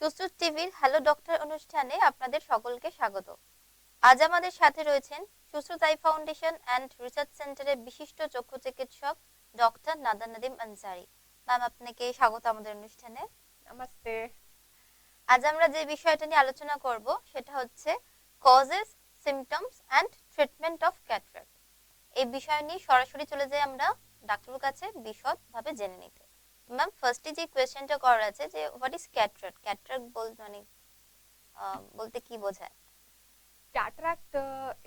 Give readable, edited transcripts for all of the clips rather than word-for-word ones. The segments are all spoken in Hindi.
সুশ্রুত টিভির হ্যালো ডক্টর অনুষ্ঠানে আপনাদের সকলকে স্বাগত। আজ আমাদের সাথে রয়েছেন Sushruta I foundation and research সেন্টারের বিশিষ্ট চক্ষু চিকিৎসক ডক্টর নাদা নদীম আনসারি। ম্যাম, আপনাকে স্বাগত আমাদের অনুষ্ঠানে। নমস্তে। আজ আমরা যে বিষয়টা নিয়ে আলোচনা করব সেটা হচ্ছে causes, symptoms and treatment of cataract. এই বিষয় নিয়ে সরাসরি চলে যাই আমরা ডাক্তারের কাছে বিশদভাবে জেনে নিতে। ম্যাম, ফার্স্টে যে কোয়েশ্চেনটা করার আছে যে হোয়াট ইজ ক্যাটারাক্ট? ক্যাটারাক্ট মানে বলতে কি বোঝায়? कैटरैक्ट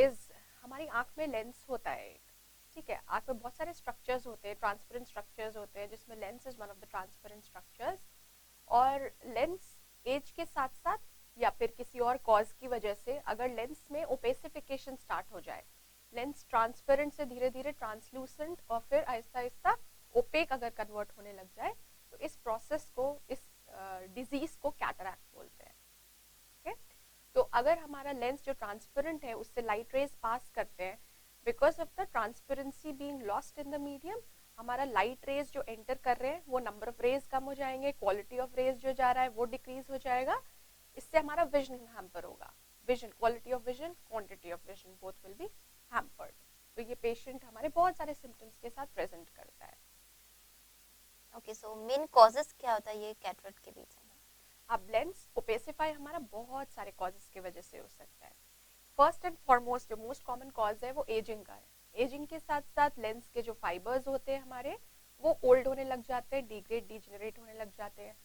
इज हमारी आंख में लेंस होता है एक। ठीक है, आंख में बहुत सारे स्ट्रक्चर्स होते हैं, ट्रांसपेरेंट स्ट्रक्चर्स होते हैं, जिसमें lens is one of the transparent structures. और लेंस एज के साथ साथ या फिर किसी और कॉज की वजह से अगर लेंस में ओपेसिफिकेशन स्टार्ट हो जाए, लेंस ट्रांसपेरेंट से धीरे धीरे ट्रांसलूसेंट और फिर आहिस्ता आहिस्ता ओपेक अगर कन्वर्ट होने लग जाए, तो इस प्रोसेस को, इस डिजीज को कैटरैक्ट बोलते हैं। okay? तो अगर हमारा लेंस जो ट्रांसपेरेंट है उससे लाइट रेज पास करते हैं, because of the transparency being lost in the medium, हमारा लाइट रेज जो एंटर कर रहे हैं वो नंबर ऑफ रेज कम हो जाएंगे, क्वालिटी ऑफ रेज जो जा रहा है वो डिक्रीज हो जाएगा। इससे हमारा विजन हैम्पर होगा, vision, quality of vision, quantity of vision, both will be hampered. तो ये पेशेंट हमारे बहुत सारे सिम्टम्स के साथ प्रेजेंट करता है। ओके, सो मेन कॉजेस क्या होता है ये कैटरेक्ट के पीछे? अब लेंस ओपेसिफाई हमारा बहुत सारे कॉजेस की वजह से हो सकता है। फर्स्ट एंड फॉरमोस्ट जो मोस्ट कॉमन कॉज है वो एजिंग का है। एजिंग के साथ साथ लेंस के जो फाइबर्स होते हैं हमारे, वो ओल्ड होने लग जाते हैं, डिग्रेड डिजेनरेट होने लग जाते हैं,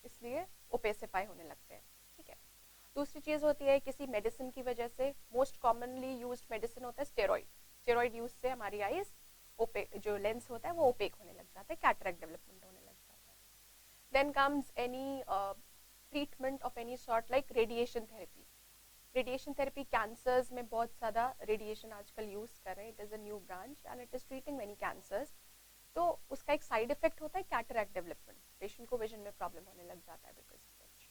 इसलिए ओपेसिफाई होने लगते हैं। ठीक है, दूसरी चीज होती है किसी मेडिसिन की वजह से। मोस्ट कॉमनली यूज्ड मेडिसिन होता है स्टेरॉइड। स्टेरॉइड यूज से हमारी आईज ओपेक, जो लेंस होता है वो ओपेक होने लग जाता है, कैटरैक्ट डेवलपमेंट होने लग जाता है। Then comes any treatment of any sort like radiation therapy. Radiation therapy, cancers में बहुत ज़्यादा रेडिएशन आजकल यूज कर रहे हैं, it is a new branch and it is treating many cancers. तो उसका एक साइड इफेक्ट होता है कैटरैक्ट डेवलपमेंट, पेशेंट को विजन में प्रॉब्लम होने लग जाता है बिकॉज ऑफ विच।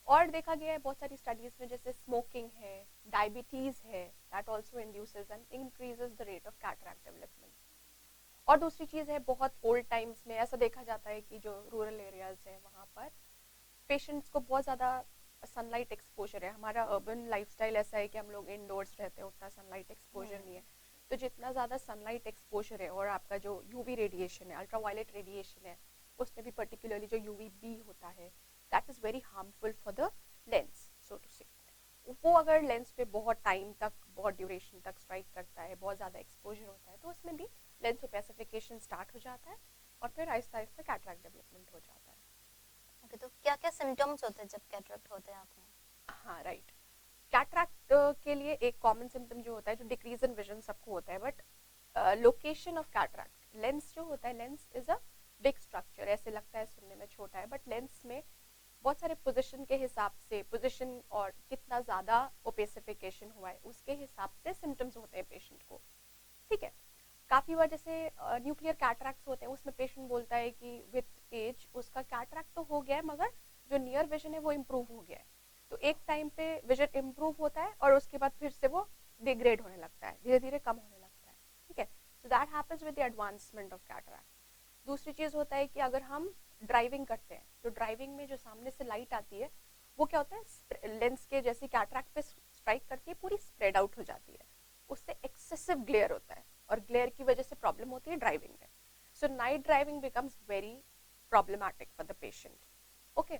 और देखा गया है बहुत सारी स्टडीज में, जैसे स्मोकिंग है, डायबिटीज है, that also induces and increases the rate of cataract development. और दूसरी चीज़ है, बहुत ओल्ड टाइम्स में ऐसा देखा जाता है कि जो रूरल एरियाज है वहाँ पर पेशेंट्स को बहुत ज़्यादा सनलाइट एक्सपोजर है। हमारा अर्बन लाइफस्टाइल ऐसा है कि हम लोग इंडोर्स रहते हैं, उतना सनलाइट एक्सपोजर नहीं है। तो जितना ज़्यादा सनलाइट एक्सपोजर है, और आपका जो यूवी रेडिएशन है, अल्ट्रावायलेट रेडिएशन है, उसमें भी पर्टिकुलरली जो यूवी बी होता है, that is very harmful for the lens, so to say. वो अगर लेंस पे बहुत टाइम तक, बहुत ड्यूरेशन तक स्ट्राइक करता है, बहुत ज़्यादा एक्सपोजर होता है, तो उसमें भी लेंस ओपेसिफिकेशन स्टार्ट हो जाता है और फिर आहिस्ता आहिस्ता कैटरैक्ट डेवलपमेंट हो जाता है। ओके, तो क्या क्या सिम्टम्स होते हैं जब कैटरेक्ट होते हैं आँख में? हाँ राइट, कैटरैक्ट के लिए एक कॉमन सिम्टम जो होता है, जो डिक्रीज इन विजन सबको होता है, but location of cataract, lens जो होता है, lens is a big structure, ऐसे लगता है सुनने में छोटा है, बट लेंस में बहुत सारे पोजीशन के हिसाब से, पोजीशन और कितना ज़्यादा ओपेसिफिकेशन हुआ है उसके हिसाब से सिम्टम्स होते हैं पेशेंट को। ठीक है, काफ़ी बार जैसे न्यूक्लियर कैटरैक्ट्स होते हैं, उसमें पेशेंट बोलता है कि विथ एज उसका कैटरैक्ट तो हो गया है, मगर जो नियर विजन है वो इम्प्रूव हो गया है। तो एक टाइम पे विजन इम्प्रूव होता है और उसके बाद फिर से वो डिग्रेड होने लगता है, धीरे धीरे कम होने लगता है। ठीक है, so that happens with the advancement of cataract. दूसरी चीज़ होता है कि अगर हम ड्राइविंग करते हैं, तो ड्राइविंग में जो सामने से लाइट आती है वो क्या होता है, लेंस के जैसे कैटरैक्ट पे स्ट्राइक करती है, पूरी स्प्रेड आउट हो जाती है, उससे एक्सेसिव ग्लेयर होता है, और ग्लेयर की वजह से प्रॉब्लम होती है ड्राइविंग में। So night driving becomes very problematic for the patient. Okay,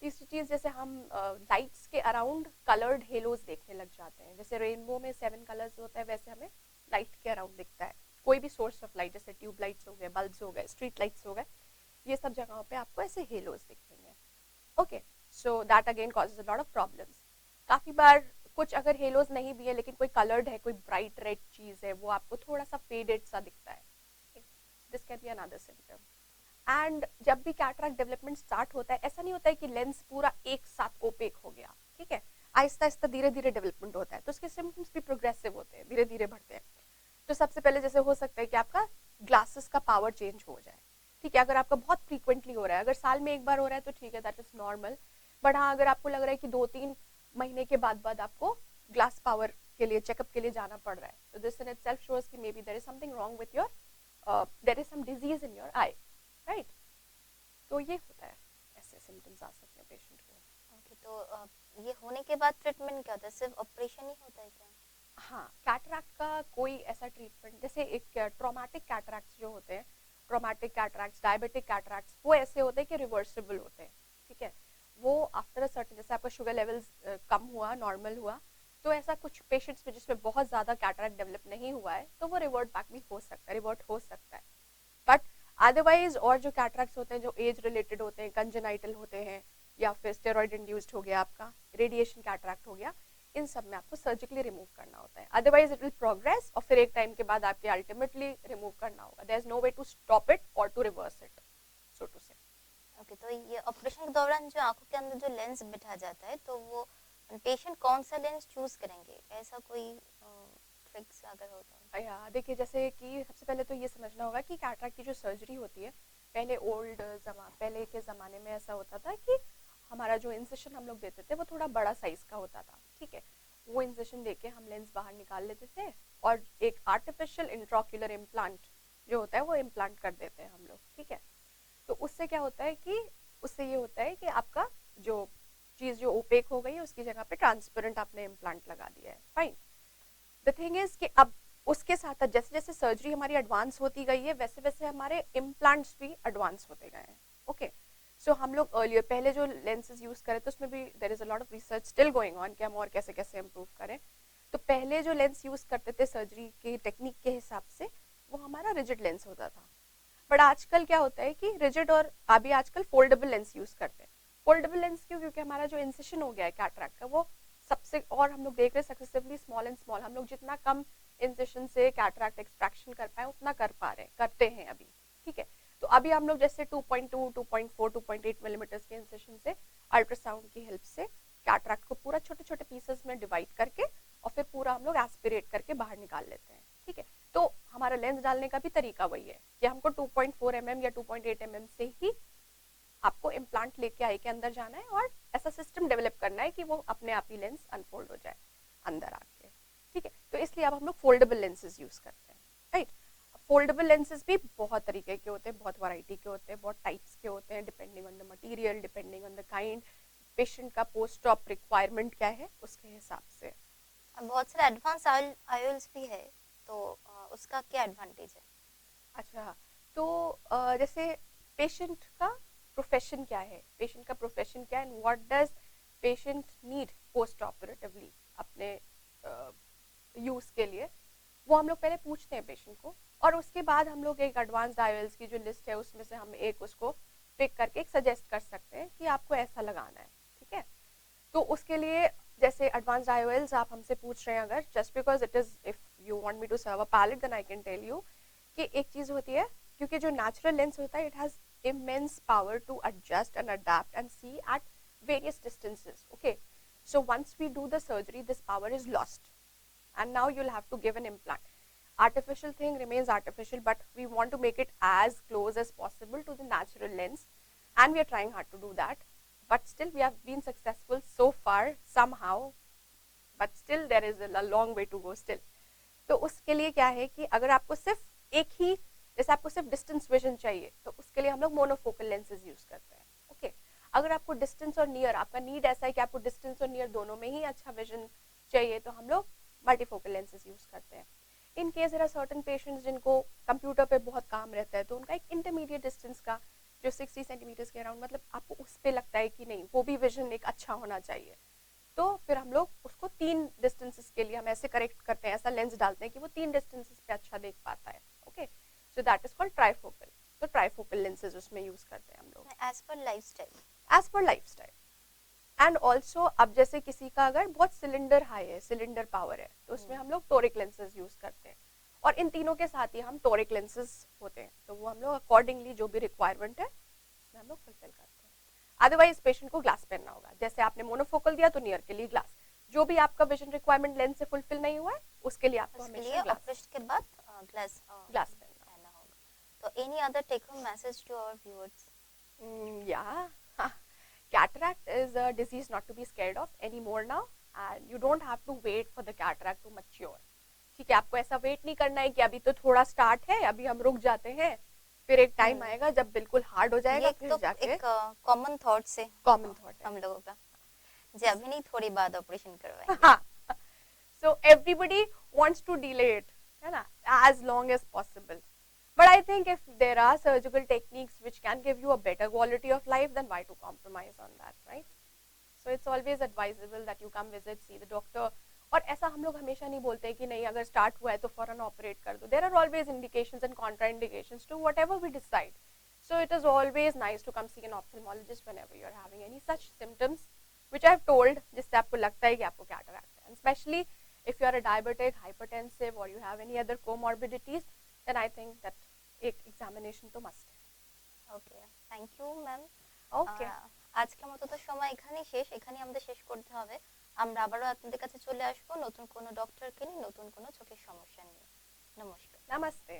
तीसरी चीज, जैसे हम लाइट्स के अराउंड कलर्ड हेलोज देखने लग जाते हैं, जैसे रेनबो में 7 कलर्स होता है, वैसे हमें लाइट के अराउंड दिखता है। कोई भी सोर्स ऑफ लाइट, जैसे ट्यूब लाइट्स हो गए, बल्ब्स हो गए, स्ट्रीट लाइट्स हो गए, ये सब जगहों पे आपको ऐसे हेलोज दिखेंगे। Okay, so that again causes a lot of problems. काफी बार कुछ अगर हेलोज नहीं भी है लेकिन कोई कलर्ड है, कोई ब्राइट रेड चीज है, वो आपको थोड़ा सा फेडेड सा दिखता है, this can be another symptom. And जब भी कैटरैक्ट डेवलपमेंट स्टार्ट होता है, ऐसा नहीं होता है कि लेंस पूरा एक साथ ओपेक हो गया। ठीक है, आहिस्ता आहिस्ता धीरे धीरे डेवलपमेंट होता है, तो उसके सिम्टम्स भी प्रोग्रेसिव होते हैं, धीरे धीरे बढ़ते हैं। तो सबसे पहले जैसे हो सकता है कि आपका ग्लासेस का पावर चेंज हो जाए। ठीक है, अगर आपका बहुत फ्रीक्वेंटली हो रहा है, अगर साल में एक बार हो रहा है तो ठीक है, दैट इज नॉर्मल। बट हाँ, अगर आपको लग रहा है कि 2-3 महीने के बाद आपको ग्लास पावर के लिए, चेकअप के लिए जाना पड़ रहा है, तो दिस इन इटसेल्फ शोज कि maybe there is something wrong with your, there is some disease in your eye, right. तो ये होता है ऐसे सिम्टम्स आ सकते हैं पेशेंट को। ओके, तो ये होने के बाद ट्रीटमेंट क्या होता है? सिर्फ ऑपरेशन ही होता है क्या? हाँ, कैटरैक्ट का कोई ऐसा ट्रीटमेंट, जैसे एक ट्रॉमेटिक कैटरैक्ट्स जो होते हैं, ट्रॉमेटिक कैटरैक्ट्स, डायबिटिक कैटरैक्ट्स, वो ऐसे होते हैं कि रिवर्सिबल होते हैं, ठीक है। वो आफ्टर अ सर्टेन, जैसे आपका शुगर लेवल्स कम हुआ, नॉर्मल हुआ, तो ऐसा कुछ पेशेंट्स में जिसमें बहुत ज़्यादा कैटरैक्ट डेवलप नहीं हुआ है, तो वो रिवर्ट बैक भी हो सकता है, रिवर्ट हो सकता है। बट अदरवाइज और जो कैटरैक्ट्स होते हैं जो एज रिलेटेड होते हैं, कंजेनाइटल होते हैं, या फिर स्टेरॉइड इंड्यूस्ड हो गया आपका, रेडिएशन कैटरैक्ट हो गया, इन सब में आपको सर्जिकली रिमूव करना होता है, अदरवाइज इट विल प्रोग्रेस और फिर एक टाइम के बाद आपके अल्टीमेटली रिमूव करना होगा। There is no way to stop it और to reverse it, so to say. Okay, तो ये ऑपरेशन के दौरान जो आंखों के अंदर जो लेंस बिठा जाता है, तो वो पेशेंट कौन सा लेंस चूज करेंगे? ऐसा कोई ट्रिक्स अगर हो तो? या देखिए, जैसे कि सबसे पहले तो ये समझना होगा कि कैटरैक्ट की जो सर्जरी होती है, पहले के ज़माने में ऐसा होता था कि हमारा जो इंसेशन हम लोग देते थे वो थोड़ा बड़ा साइज का होता था, ठीक है। वो इंसेशन देके हम लेंस बाहर निकाल लेते थे और एक आर्टिफिशियल इंट्राक्यूलर इम्प्लांट जो होता है वो इम्प्लांट कर देते हैं हम लोग, ठीक है। तो उससे क्या होता है कि उससे ये होता है कि आपका जो चीज़ जो ओपेक हो गई है उसकी जगह पे ट्रांसपेरेंट आपने इम्प्लांट लगा दिया है, फाइन। द थिंग इज कि अब उसके साथ जैसे जैसे सर्जरी हमारी एडवांस होती गई है वैसे वैसे हमारे इम्प्लांट्स भी एडवांस होते गए हैं, ओके। सो हम लोग अर्लियर पहले जो लेंसेज यूज करें तो उसमें भी there is a lot of research still going on कि हम और कैसे कैसे इम्प्रूव करें। तो पहले जो लेंस यूज करते थे सर्जरी की टेक्निक के हिसाब से वो हमारा रिजिड लेंस होता था, बट आजकल क्या होता है कि रिजिड और अभी आजकल फोल्डेबल लेंस यूज करते हैं। फोल्डेबल लेंस क्यों? क्योंकि हमारा जो इंसेशन हो गया है कैटरैक्ट का वो सबसे, और हम लोग देख रहे हैं सक्सेसिवली स्मॉल एंड स्मॉल, हम लोग जितना कम इंसेशन से कैटरैक्ट एक्सट्रैक्शन कर पाए उतना करते हैं अभी, ठीक है। तो अभी हम लोग जैसे 2.2, 2.4, 2.8 मिलीमीटर के इंसेशन से अल्ट्रासाउंड की हेल्प से कैटरैक्ट को पूरा छोटे छोटे पीसेस में डिवाइड करके और फिर पूरा हम लोग एस्पिरेट करके बाहर निकाल लेते हैं, ठीक है। तो हमारा लेंस डालने का भी तरीका वही है कि हमको 2.4 mm या 2.8 mm से ही आपको इम्प्लांट लेके आई के अंदर जाना है और ऐसा सिस्टम डेवलप करना है कि वो अपने आप ही लेंस अनफोल्ड हो जाए अंदर आके, ठीक है। तो इसलिए अब हम लोग फोल्डेबल लेंसेज यूज करते हैं, राइट। फोल्डेबल लेंसेज भी बहुत तरीके के होते हैं, बहुत वैरायटी के होते हैं, बहुत टाइप्स के होते हैं, depending on the material, depending on the kind, patient का पोस्ट ऑप रिक्वायरमेंट क्या है उसके हिसाब से। अब बहुत सारे एडवांस आईओएल्स भी है, तो उसका क्या एडवांटेज है? अच्छा, तो जैसे पेशेंट का प्रोफेशन क्या है, पेशेंट का प्रोफेशन क्या है and what does patient need post operatively अपने यूज के लिए, वो हम लोग पहले पूछते हैं पेशेंट को और उसके बाद हम लोग एक एडवांस्ड आईओएल्स की जो लिस्ट है उसमें से हम एक उसको पिक करके एक सजेस्ट कर सकते हैं कि आपको ऐसा लगाना है, ठीक है। तो उसके लिए जैसे एडवांस्ड आईओएल्स आप हमसे पूछ रहे हैं, अगर just because it is, if you want me to serve a palate then I can tell you कि एक चीज होती है, क्योंकि जो नेचुरल लेंस होता है it has immense power to adjust and adapt and see at various distances, okay. So once we do the surgery this power is lost and now you'll have to give an implant. Artificial thing remains artificial but we want to make it as close as possible to the natural lens and we are trying hard to do that, but still we have been successful so far somehow, but still there is a long way to go still. तो उसके लिए क्या है कि अगर आपको सिर्फ एक ही, जैसे आपको सिर्फ डिस्टेंस विजन चाहिए तो उसके लिए हम लोग मोनोफोकल लेंसेज यूज करते हैं, ओके। अगर आपको डिस्टेंस और नियर, आपका नीड ऐसा है कि आपको डिस्टेंस और नियर दोनों में ही अच्छा विजन चाहिए तो हम लोग मल्टीफोकल लेंसेज यूज करते हैं। In case there are certain patients जिनको कंप्यूटर पे बहुत काम रहता है तो उनका एक इंटरमीडिएट डिस्टेंस का जो 60 सेंटीमीटर के अराउंड, मतलब आपको उस पर लगता है कि नहीं वो भी विजन एक अच्छा होना चाहिए, तो फिर हम लोग उसको 3 डिस्टेंसेस के लिए हम ऐसे करेक्ट करते हैं, ऐसा लेंस डालते हैं कि वो 3 डिस्टेंसेस पे अच्छा देख पाता है, okay. So that is called trifocal. तो ट्राइफोकल लेंसेज उसमें यूज करते हैं हम लोग as per lifestyle. As per lifestyle. And also अब जैसे किसी का अगर बहुत सिलेंडर हाई है, सिलेंडर पावर है, तो उसमें हम लोग टोरिक लेंसेज यूज करते हैं और इन तीनों के साथ ही हम टोरिक लेंसेज होते हैं तो वो हम लोग अकॉर्डिंगली जो भी रिक्वायरमेंट है उसमें हम लोग फुलफिल करते हैं। अदरवाइज पेशेंट को ग्लास पहनना होगा, जैसे आपने मोनोफोकल दिया तो नियर के लिए ग्लास, जो भी आपका विजन रिक्वायरमेंट लेंस से फुलफिल नहीं हुआ है उसके लिए आपको उसके हमेशा लिए ग्लास ऑपरेशन के बाद ग्लास पहनना होगा। तो any other take home message to our viewers? Yeah, cataract is a disease not to be scared of anymore now and you don't have to wait for the cataract to mature, ठीक है। आपको ऐसा वेट नहीं करना है कि अभी तो थोड़ा स्टार्ट है अभी हम रुक जाते हैं, फिर एक टाइम आएगा जब बिल्कुल हार्ड हो जाएगा, ये फिर तो जाके एक कॉमन थॉट से कॉमन थॉट है. हम लोगों का, जी अभी नहीं थोड़ी बाद ऑपरेशन करवाएंगे. हाँ. So everybody wants to delay it, है ना, as long as possible. But I think if there are surgical techniques which can give you a better quality of life, then why to compromise on that, right? So it's always advisable that you come visit, see the doctor. और ऐसा हम लोग हमेशा नहीं बोलते हैं कि नहीं अगर स्टार्ट हुआ है तो फौरन ऑपरेट कर दो. There are always indications and contraindications to whatever we decide. So it is always nice to come see an ophthalmologist whenever you are having any such symptoms which I have told, जिससे आपको लगता है कि आपको कैटरैक्ट है. And especially if you are a diabetic, hypertensive or you have any other comorbidities, then I think that एक examination तो must है. ওকে, থ্যাংক ইউ ম্যাম। Okay. আজকের মতো তো সময় এখানেই শেষ, এখানেই আমাদের শেষ করতে হবে। আমরা আবারও আপনাদের কাছে চলে আসবো নতুন কোনো ডক্টরকে নিয়ে, নতুন কোনো চোখের সমস্যা নিয়ে। নমস্কার। Namaste.